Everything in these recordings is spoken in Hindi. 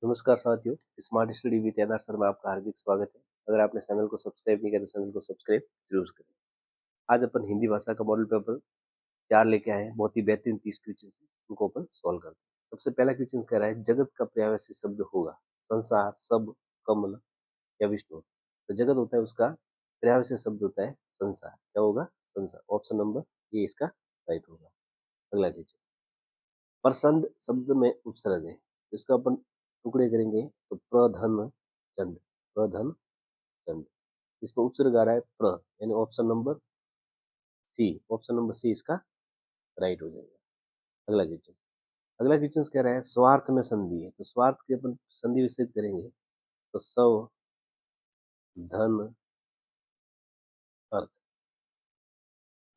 नमस्कार साथियों, smart study with NR sir में आपका हार्दिक स्वागत है। अगर आपने चैनल को सब्सक्राइब नहीं किया तो चैनल को सब्सक्राइब जरूर करें। आज अपन हिंदी भाषा का मॉडल पेपर 4 लेके आए हैं। बहुत ही बेहतरीन 30 क्वेश्चन है, उनको अपन सॉल्व करते हैं। सबसे पहला क्वेश्चन कह रहा है जगत का पर्यायवाची शब्द होगा संसार, सब, कमल या विष्णु। तो जगत होता है उसका पर्यायवाची शब्द होता है संसार। क्या होगा? संसार। ऑप्शन नंबर ए इसका राइट होगा। अगला क्वेश्चन, प्रसंड शब्द में उपसर्ग है, इसका अपन टुकड़े करेंगे तो प्रधन चंड, प्रधन चंड। इसमें उपसर्ग आ रहा है प्र, यानी option number C, option number C इसका राइट हो जाएगा। अगला क्वेश्चन, अगला क्वेश्चन कह रहा है स्वार्थ में संधि है, तो स्वार्थ की अपन संधि विस्तृत करेंगे तो सव, धन, अर्थ,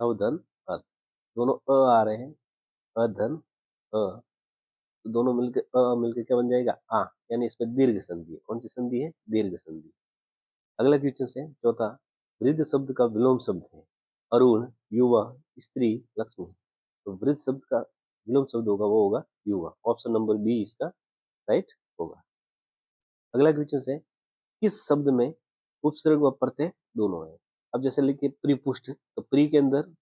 सव, धन, अर्थ। दोनों अ आ रहे हैं, अधन, अ, तो दोनों मिलकर अ मिलकर क्या बन जाएगा? आ, यानी इसमें दीर्घ संधि है। कौन सी संधि है? दीर्घ संधि। अगला क्वेश्चन है चौथा, वृद्ध शब्द का विलोम शब्द है अरुण, युवा, स्त्री, लक्ष्मी। तो वृद्ध शब्द का विलोम शब्द होगा वो होगा युवा। ऑप्शन नंबर बी इसका राइट होगा। अगला क्वेश्चन है किस शब्द में उपसर्ग व प्रत्यय दोनों है? अब जैसे लिखिए प्रीपुष्ट, तो प्री के अंदर,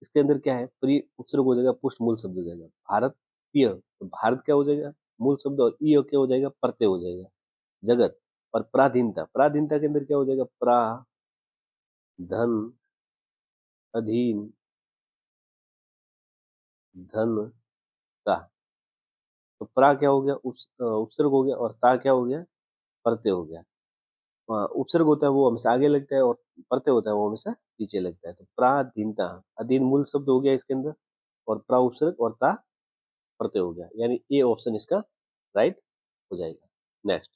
इसके अंदर क्या है? प्री उपसर्ग हो जाएगा, पुष्ट मूल शब्द हो जाएगा। भारतीय, तो भारत क्या हो जाएगा? मूल शब्द, और ई क्या हो जाएगा? प्रत्यय हो जाएगा। जगत और पराधीनता, पराधीनता के अंदर क्या हो जाएगा? प्रा, धन, अधीन, धन, ता। तो प्रा क्या हो गया? उपसर्ग हो गया, और ता क्या हो गया? प्रत्यय हो गया। उपसर्ग होता है वो हमेशा आगे लगता है, और प्रत्यय होता है वो हमेशा पीछे लगता है। तो प्राधीनता, अधीन मूल शब्द हो गया इसके अंदर, और प्रा उपसर्ग और ता प्रत्यय हो गया, यानी ए ऑप्शन इसका राइट हो जाएगा। नेक्स्ट,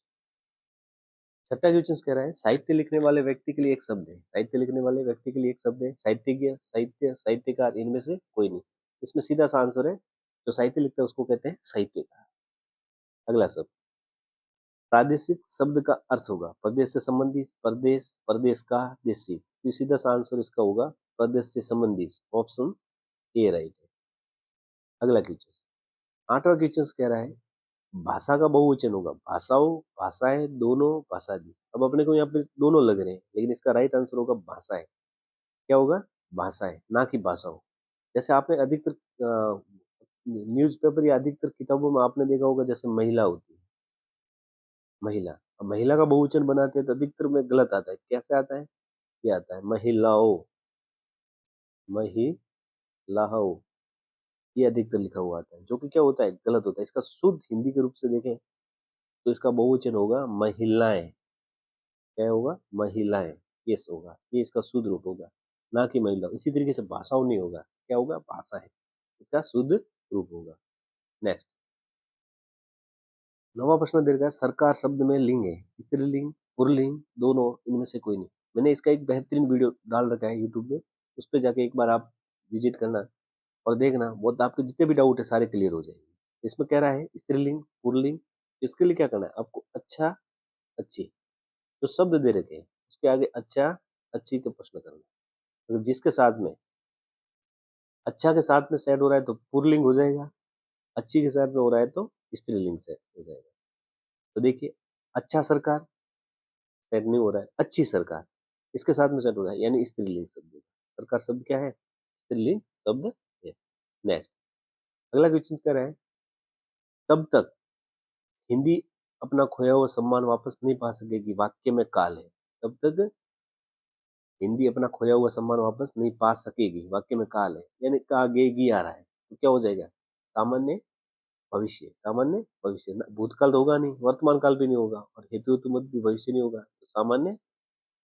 छठा क्वेश्चन कह रहा है साहित्य लिखने वाले व्यक्ति के लिए एक शब्द है, साहित्य लिखने वाले व्यक्ति के लिए एक शब्द है साहित्यज्ञ, साहित्य, साहित्यकार, इनमें से कोई नहीं। इसमें सीधा सा आंसर है, जो साहित्य लिखता है उसको कहते हैं साहित्यकार। अगला शब्द, प्रादेशिक शब्द का अर्थ होगा प्रदेश से संबंधित, प्रदेश, प्रदेश का, देशी। तो सीधा सा आंसर इसका होगा प्रदेश से संबंधित। ऑप्शन ए राइट है। अगला क्वेश्चन, आठवां क्वेश्चन कह रहा है भाषा का बहुवचन होगा भाषाओं, भाषाएं, दोनों, भाषादी। अब अपने को यहाँ पे दोनों लग रहे हैं, लेकिन इसका राइट आंसर होगा भाषाएं। क्या होगा? भाषाएं, ना कि भाषाओं। जैसे आपने अधिकतर न्यूज़पेपर या अधिकतर किताबों में आपने देखा होगा, जैसे महिला होती है, महिला, अब महिला का बहुवचन बनाते हैं तो अधिकतर में गलत आता है। कैसे आता है? ये आता है महिलाओं, महिलाओं, ये अधिकतर लिखा हुआ आता है, जो कि क्या होता है? गलत होता है। इसका शुद्ध हिंदी के रूप से देखें तो इसका बहुवचन होगा महिलाएं। क्या होगा? महिलाएं, यस होगा, ये इसका शुद्ध रूप होगा, ना कि महिला। इसी तरीके से भाषाओं नहीं होगा, क्या होगा? भाषा है, इसका शुद्ध रूप होगा। नेक्स्ट, नवा प्रश्न दे रखा है सरकार शब्द में लिंग है स्त्रीलिंग, पुल्लिंग, दोनों, इनमें से कोई नहीं। मैंने इसका एक बेहतरीन वीडियो डाल रखा है यूट्यूब पे, उस पर जाके एक बार आप विजिट करना और देखना, बहुत आपके जितने भी डाउट है सारे क्लियर हो जाएंगे। इसमें कह रहा है स्त्रीलिंग, पुल्लिंग, इसके लिए क्या करना है आपको? अच्छा, अच्छी, जो शब्द दे रखे हैं उसके आगे अच्छा, अच्छी के प्रश्न करना है। तो जिसके साथ में अच्छा के साथ में सेट हो रहा है तो पुल्लिंग हो जाएगा, अच्छी के साथ में हो रहा है तो स्त्रीलिंग से हो जाएगा। तो देखिए, अच्छा सरकार सेट नहीं हो रहा है, अच्छी सरकार इसके साथ में सेट हो रहा है, यानी स्त्रीलिंग शब्द होगा। सरकार शब्द क्या है? स्त्रीलिंग शब्द है। नेक्स्ट, अगला क्वेश्चन क्या रहा है, तब तक हिंदी अपना खोया हुआ सम्मान वापस नहीं पा सकेगी, वाक्य में काल है। तब तक हिंदी अपना खोया हुआ सम्मान वापस नहीं पा सकेगी, वाक्य में काल है, यानी कागेगी आ रहा है। तो क्या हो जाएगा? सामान्य भविष्य, सामान्य भविष्य। भूतकाल तो होगा नहीं, वर्तमान काल भी नहीं होगा, और हेतु हेतु मत भी भविष्य नहीं होगा, तो सामान्य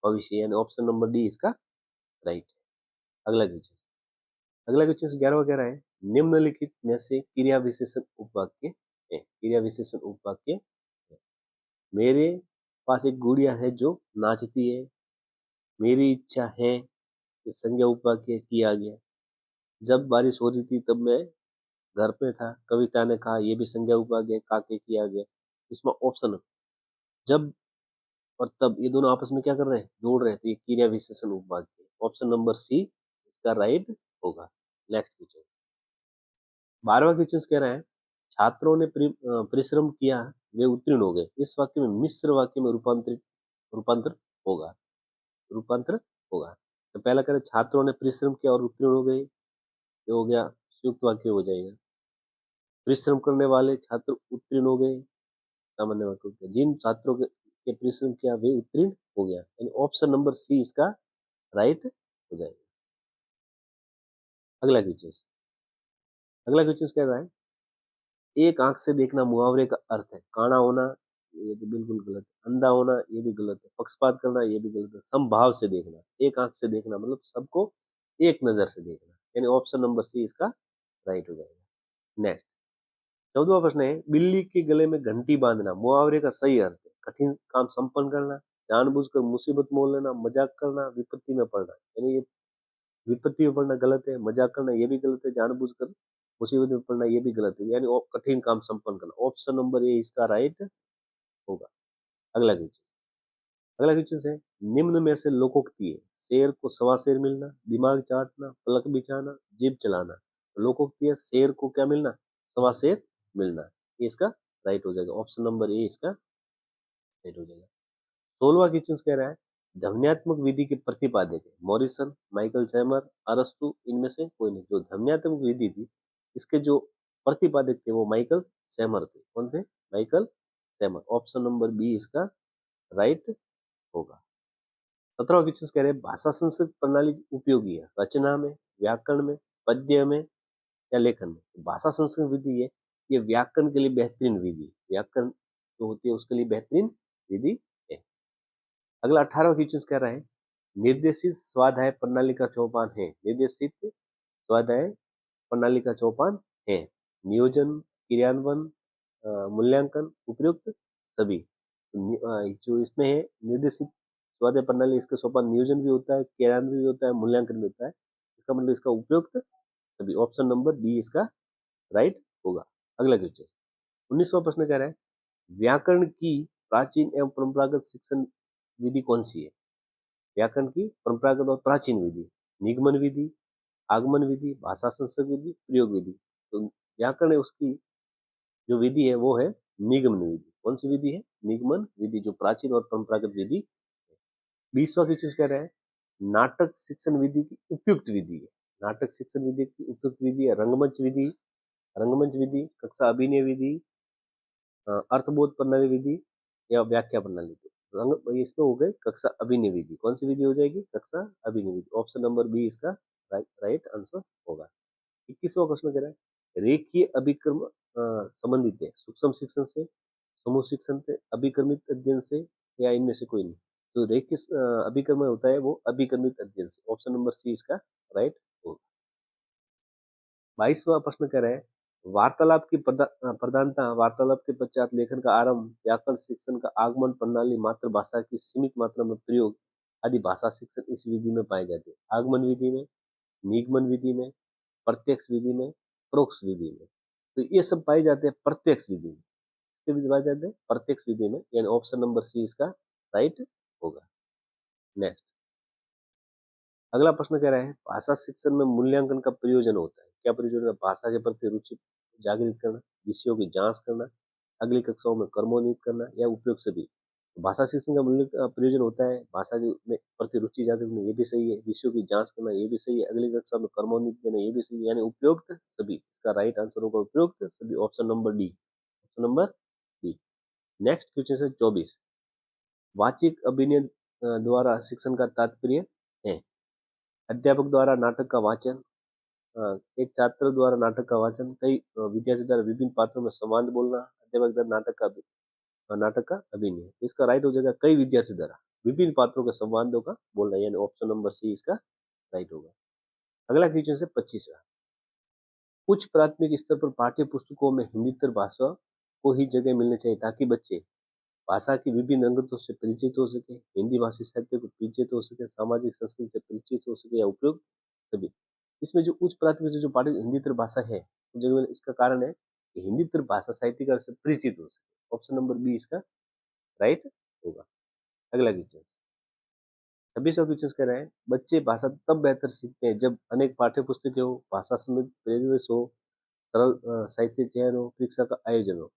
भविष्य, यानी ऑप्शन नंबर डी इसका राइट है। अगला क्वेश्चन, अगला क्वेश्चन 11वां कह रहा है निम्नलिखित में से क्रिया विशेषण उपवाक्य है, क्रिया विशेषण उपवाक्य है। मेरे पास एक गुड़िया है जो नाचती है, मेरी इच्छा है, ये संज्ञा उपवाक्य किया गया। जब बारिश हो रही थी तब मैं घर पे था, कविता ने कहा, ये भी संज्ञा उपवाक्य काके किया गया। इसमें ऑप्शन जब और तब, ये दोनों आपस में क्या कर रहे हैं? जोड़ रहे हैं, तो ये क्रिया विशेषण उपवाक्य। ऑप्शन नंबर सी इसका राइट होगा। नेक्स्ट क्वेश्चन, 12वां क्वेश्चन कह रहा है छात्रों ने परिश्रम किया वे उत्तीर्ण हो गए, इस वाक्य में मिश्र वाक्य में रूपांतर होगा। रूपांतर होगा। तो पहला करें छात्रों ने परिश्रम किया और उत्तीर्ण हो गए, ये हो गया संयुक्त वाक्य हो जाएगा। परिश्रम करने वाले छात्र उत्तीर्ण हो गए, सामान्य वाक्य होता है। जिन छात्रों के परिश्रम किया वे उत्तीर्ण हो गया, यानी ऑप्शन नंबर सी इसका राइट हो जाएगा। अगला क्वेश्चन, अगला क्वेश्चन कह रहा है एक आंख से देखना मुहावरे का अर्थ है। काना होना ये तो बिल्कुल गलत है, अंधा होना ये भी गलत है, पक्षपात करना ये भी गलत है, समभाव से देखना। एक आंख से देखना मतलब सबको एक नजर से देखना, यानी ऑप्शन नंबर सी इसका राइट हो जाएगा। नेक्स्ट 14वां प्रश्न है बिल्ली के गले में घंटी बांधना मुहावरे का सही अर्थ है। कठिन काम संपन्न करना, जानबूझकर मुसीबत मोल लेना, मजाक करना, विपत्ति में पड़ना। यानी ये विपत्ति में पड़ना गलत है, मजाक करना ये भी गलत है, जानबूझकर मुसीबत में पड़ना ये भी गलत है, यानी कठिन काम संपन्न करना। ऑप्शन नंबर ए इसका राइट होगा। अगला क्वेश्चन, अगला क्वेश्चन है निम्न में से लोकोक्ति है। शेर को सवा शेर मिलना, दिमाग चाटना, पलक बिछाना, जीभ चलाना। लोकोक्ति है शेर को क्या मिलना, सवा शेर मिलना, ये इसका राइट हो जाएगा। ऑप्शन नंबर ए इसका राइट हो जाएगा। 16वां क्वेश्चन कह रहा है ध्वन्यात्मक विधि के प्रतिपादक है। मॉरिसन, माइकल चैमर, अरस्तु, इनमें से कोई नहीं। जो ध्वन्यात्मक विधि थी इसके जो प्रतिपादक थे वो माइकल सैमर थे। कौन थे, माइकल सैमर। ऑप्शन नंबर बी इसका राइट होगा। 17वां क्वेश्चन कह रहे हैं भाषा संस्कृत प्रणाली उपयोगी है रचना में, व्याकरण में, पद्य में या लेखन में। भाषा संस्कृत विधि है ये व्याकरण के लिए बेहतरीन विधि है। व्याकरण जो होती है उसके लिए बेहतरीन विधि है। अगला 18वां क्वेश्चन कह रहा है निर्देशित स्वाध्याय प्रणाली का चौपान है। निर्देशित स्वाध्याय प्रणाली का चौपान है नियोजन, क्रियान्वयन, मूल्यांकन, उपयुक्त, सभी। जो इसमें है निर्देशित स्वाध्याय प्रणाली इसके सोपान नियोजन भी होता है, क्रियान्वयन भी होता है, मूल्यांकन भी होता है। इसका मतलब इसका उपयुक्त सभी। ऑप्शन नंबर डी इसका राइट होगा। अगला क्वेश्चन 19वां प्रश्न कह रहा है व्याकरण की प्राचीन एवं परंपरागत शिक्षण विधि कौन सी है। व्याकरण की परंपरागत और प्राचीन विधि, निगमन विधि, आगमन विधि, भाषा संस्कृत विधि, प्रयोग विधि। तो व्याकरण है उसकी जो विधि है वो है निगमन विधि। कौन सी विधि है, निगमन विधि, जो प्राचीन और परंपरागत विधि। 20वां क्वेश्चन कह रहा है नाटक शिक्षण विधि की उपयुक्त विधि है। नाटक शिक्षण विधि की उपयुक्त विधि है रंगमंच विधि, रंगमंच विधि, कक्षा अभिनय विधि, अर्थबोध प्रणाली विधि या व्याख्या प्रणाली। रंग इसमें हो गए कक्षा अभिनय विधि। कौन सी विधि हो जाएगी, कक्षा अभिनय विधि। ऑप्शन नंबर बी इसका राइट आंसर होगा। 21वां क्वेश्चन कह रहा है रेखीय अभिक्रम संबंधित है सूक्ष्म शिक्षण से, समूह शिक्षण से, अभिक्रमित अध्ययन से या इनमें से कोई नहीं। तो रेखीय अभिक्रम होता है वो अभिक्रमित अध्ययन से। ऑप्शन नंबर सी इसका राइट होगा। 22वां प्रश्न कह रहा है वार्तालाप की प्रधानता, वार्तालाप के पश्चात लेखन का आरंभ, व्याकरण शिक्षण का आगमन, प्रणाली, मातृभाषा की सीमित मात्रा में प्रयोग आदि भाषा शिक्षण इस विधि में पाए जाते हैं। आगमन विधि में, निगमन विधि में, प्रत्यक्ष विधि में, परोक्ष विधि में। तो ये सब पाए जाते हैं प्रत्यक्ष विधि में। किसके विधि पाए जाते हैं, प्रत्यक्ष विधि में, यानी ऑप्शन नंबर सी इसका राइट होगा। नेक्स्ट अगला प्रश्न कह रहा है भाषा शिक्षण में मूल्यांकन का प्रयोजन होता है। क्या प्रयोजन है, भाषा के प्रति रुचि जागृत करना, विषयों की जांच करना, अगली कक्षाओं में कर्मोन्वित करना या उपयोग सभी। भाषा शिक्षण का मूल्य प्रयोजन होता है भाषा के में प्रति रुचि जागृत करना, ये भी सही है। विषयों की जांच करना ये भी सही है। अगली कक्षा में कर्मोन्वित करना ये भी सही है, यानी उपयुक्त सभी। इसका राइट आंसर होगा उपयुक्त सभी। Option number D, option number D. Next question है 24 वाचिक अभिनय द्वारा शिक्षण का तात्पर्य है। अध्यापक द्वारा नाटक का वाचन, एक छात्र द्वारा नाटक का वाचन, कई विद्यार्थी द्वारा विभिन्न पात्रों में संवाद बोलना, अध्यापक द्वारा नाटक का अभिनय। तो इसका राइट हो जाएगा कई विद्यार्थी द्वारा विभिन्न पात्रों के संवादों का बोलना, यानी ऑप्शन नंबर सी इसका राइट होगा। अगला क्वेश्चन है 25वां उच्च प्राथमिक स्तर पर पाठ्य पुस्तकों में हिंदीतर भाषा को ही जगह मिलनी चाहिए ताकि बच्चे भाषा की विभिन्न रंगतों से परिचित हो सके, हिंदी भाषी साहित्य को परिचित हो सके, सामाजिक संस्कृति से परिचित हो सके या उपयोग सभी। इसमें जो उच्च प्राथमिक जो पाठ्य हिंदीतर भाषा है जगह इसका कारण है कि हिंदीतर भाषा साहित्यकार से परिचित हो सके। ऑप्शन नंबर बी इसका राइट होगा। अगला क्वेश्चन 26वां क्वेश्चन कह रहा है बच्चे भाषा तब बेहतर सीखते हैं जब अनेक पाठ्य पुस्तकें हो, भाषा समेत परिवेश हो, सरल साहित्य चयन हो, परीक्षा का आयोजन हो।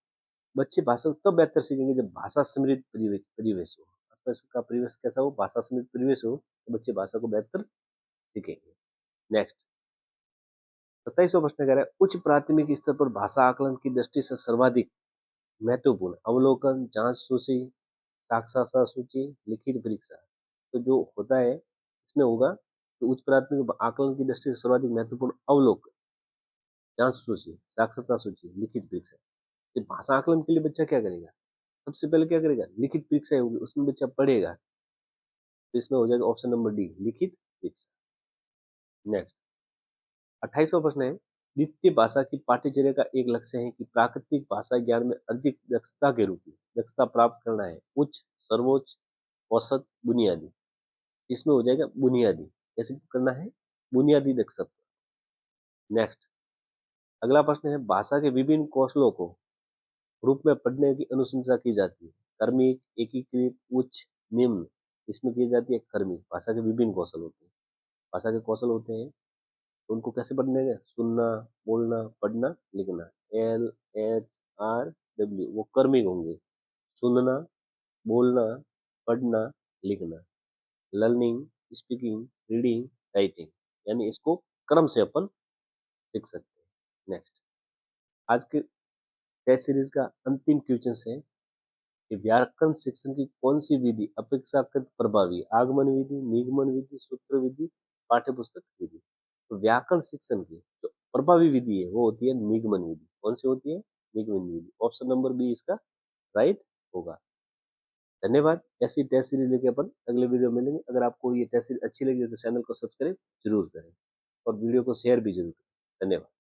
बच्चे भाषा को तब बेहतर सीखेंगे जब भाषा समृद्ध परिवेश हो, आसपास का परिवेश कैसा हो, भाषा समृद्ध परिवेश हो, तो बच्चे भाषा को बेहतर सीखेंगे। नेक्स्ट 27वां प्रश्न कह रहा है उच्च प्राथमिक स्तर पर भाषा आकलन की दृष्टि से सर्वाधिक महत्वपूर्ण अवलोकन, जांच सूची, साक्षात्कार सूची, लिखित परीक्षा। तो जो होता है इसमें होगा तो उच्च प्राथमिक आकलन की दृष्टि से सर्वाधिक महत्वपूर्ण अवलोकन, जांच सूची, साक्षरता सूची, लिखित परीक्षा। तो भाषा आकलन के लिए बच्चा क्या करेगा? सबसे पहले क्या करेगा? लिखित परीक्षा होगी, उसमें बच्चा पढ़ेगा। तो इसमें हो जाएगा ऑप्शन नंबर डी, लिखित परीक्षा। नेक्स्ट 28वां प्रश्न है द्वितीय भाषा की पाठ्यचर्या का एक लक्ष्य है कि प्राकृतिक भाषा ज्ञान में अर्जित दक्षता के रूप में दक्षता प्राप्त करना है, उच्च, सर्वोच्च, औसत, बुनियादी। इसमें हो जाएगा बुनियादी। कैसे करना है? बुनियादी दक्षता। नेक्स्ट अगला प्रश्न है भाषा के विभिन्न कौशलों को रूप में पढ़ने की अनुशंसा की जाती है, कर्मिक, एकीकृत, उच्च, निम्न। इसमें की जाती है कर्मिक। भाषा के विभिन्न कौशल होते हैं। भाषा के कौशल होते हैं तो उनको कैसे पढ़ने हैं? सुनना, बोलना, पढ़ना, लिखना। LHRW वो कर्मिक होंगे। सुनना, बोलना, पढ़ना, लिखना। Learning, speaking, reading, writing. यानी इसको क्रम से अपन सीख सकते हैं। नेक्स्ट आज के टेस्ट सीरीज का अंतिम क्वेश्चन है कि व्याकरण शिक्षण की कौन सी विधि अपेक्षाकृत प्रभावी है? आगमन विधि, निगमन विधि, सूत्र विधि, पाठ्यपुस्तक विधि। तो व्याकरण शिक्षण की जो प्रभावी विधि है वो होती है निगमन विधि। कौन सी होती है? निगमन विधि। ऑप्शन नंबर बी इसका राइट होगा। धन्यवाद। ऐसी टेस्ट सीरीज लेके अपन अगले वीडियो में मिलेंगे। अगर आपको ये टेस्ट सीरीज अच्छी लगी तो चैनल को सब्सक्राइब जरूर करें और वीडियो को शेयर भी जरूर करें। धन्यवाद।